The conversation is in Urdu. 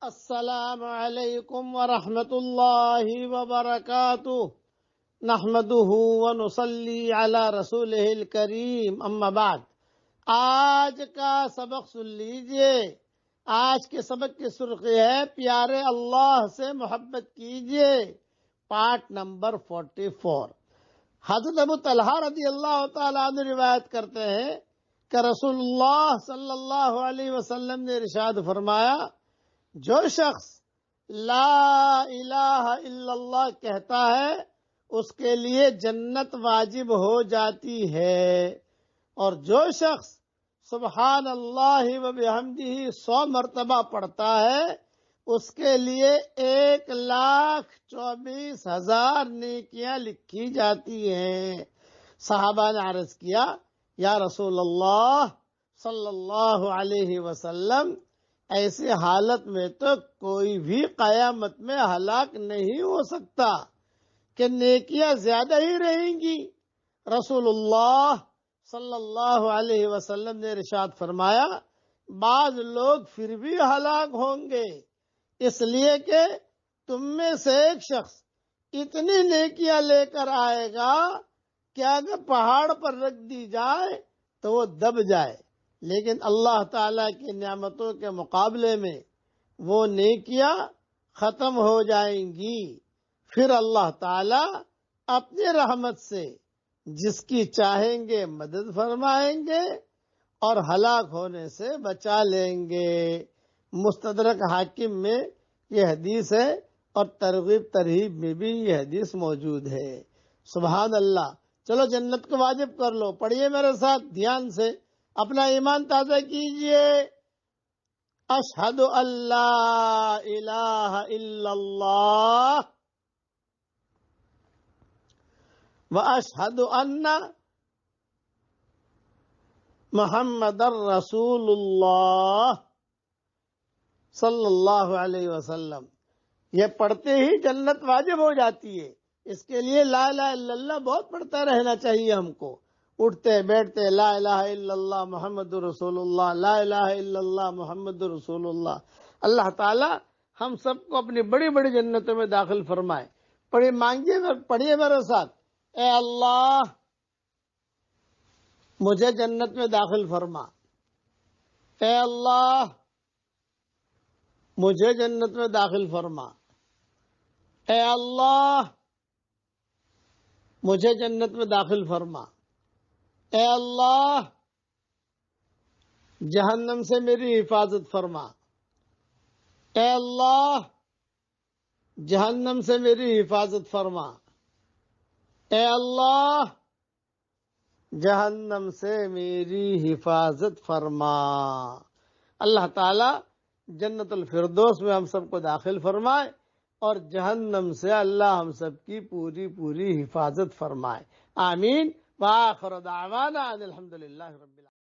السلام علیکم ورحمۃ اللہ وبرکاتہ نحمده ونصلی علی رسولہ الکریم اما بعد۔ آج کا سبق سن لیجئے۔ آج کے سبق کی سرخی ہے پیارے اللہ سے محبت کیجئے، پارٹ نمبر 44۔ حضرت ابو طلحہ رضی اللہ تعالیٰ عنہ روایت کرتے ہیں کہ رسول اللہ صلی اللہ علیہ وسلم نے ارشاد فرمایا، جو شخص لا الہ الا اللہ کہتا ہے اس کے لیے جنت واجب ہو جاتی ہے، اور جو شخص سبحان اللہ و بحمدہ 100 مرتبہ پڑھتا ہے اس کے لیے 1,24,000 نیکیاں لکھی جاتی ہیں۔ صحابہ نے عرض کیا، یا رسول اللہ صلی اللہ علیہ وسلم، ایسی حالت میں تو کوئی بھی قیامت میں ہلاک نہیں ہو سکتا کہ نیکیاں زیادہ ہی رہیں گی۔ رسول اللہ صلی اللہ علیہ وسلم نے ارشاد فرمایا، بعض لوگ پھر بھی ہلاک ہوں گے، اس لیے کہ تم میں سے ایک شخص اتنی نیکیاں لے کر آئے گا کہ اگر پہاڑ پر رکھ دی جائے تو وہ دب جائے، لیکن اللہ تعالیٰ کی نعمتوں کے مقابلے میں وہ نیکیاں ختم ہو جائیں گی۔ پھر اللہ تعالیٰ اپنی رحمت سے جس کی چاہیں گے مدد فرمائیں گے اور ہلاک ہونے سے بچا لیں گے۔ مستدرک حاکم میں یہ حدیث ہے اور ترغیب ترہیب میں بھی یہ حدیث موجود ہے۔ سبحان اللہ۔ چلو جنت کو واجب کر لو، پڑھیے میرے ساتھ دھیان سے، اپنا ایمان تازہ کیجئے۔ اشہد ان لا الہ الا اللہ واشہد ان محمد رسول اللہ صلی اللہ علیہ وسلم۔ یہ پڑھتے ہی جنت واجب ہو جاتی ہے۔ اس کے لیے لا الہ الا اللہ بہت پڑھتا رہنا چاہیے ہم کو، اٹھتے بیٹھتے لا الہ الا اللہ محمد رسول اللہ، لا الہ الا اللہ محمد رسول اللہ۔ اللہ تعالی ہم سب کو اپنی بڑی بڑی جنتوں میں داخل فرمائے۔ پڑھیے میرے ساتھ، اے اللہ مجھے جنت میں داخل فرما، اے اللہ مجھے جنت میں داخل فرما، اے اللہ مجھے جنت میں داخل فرما، اے اللہ جہنم سے میری حفاظت فرما، اے اللہ جہنم سے میری حفاظت فرما، اے اللہ جہنم سے میری حفاظت فرما۔ اللہ تعالی جنت الفردوس میں ہم سب کو داخل فرمائے اور جہنم سے اللہ ہم سب کی پوری حفاظت فرمائے۔ آمین۔ وآخر دعوانا ان الحمدللہ رب العالمین۔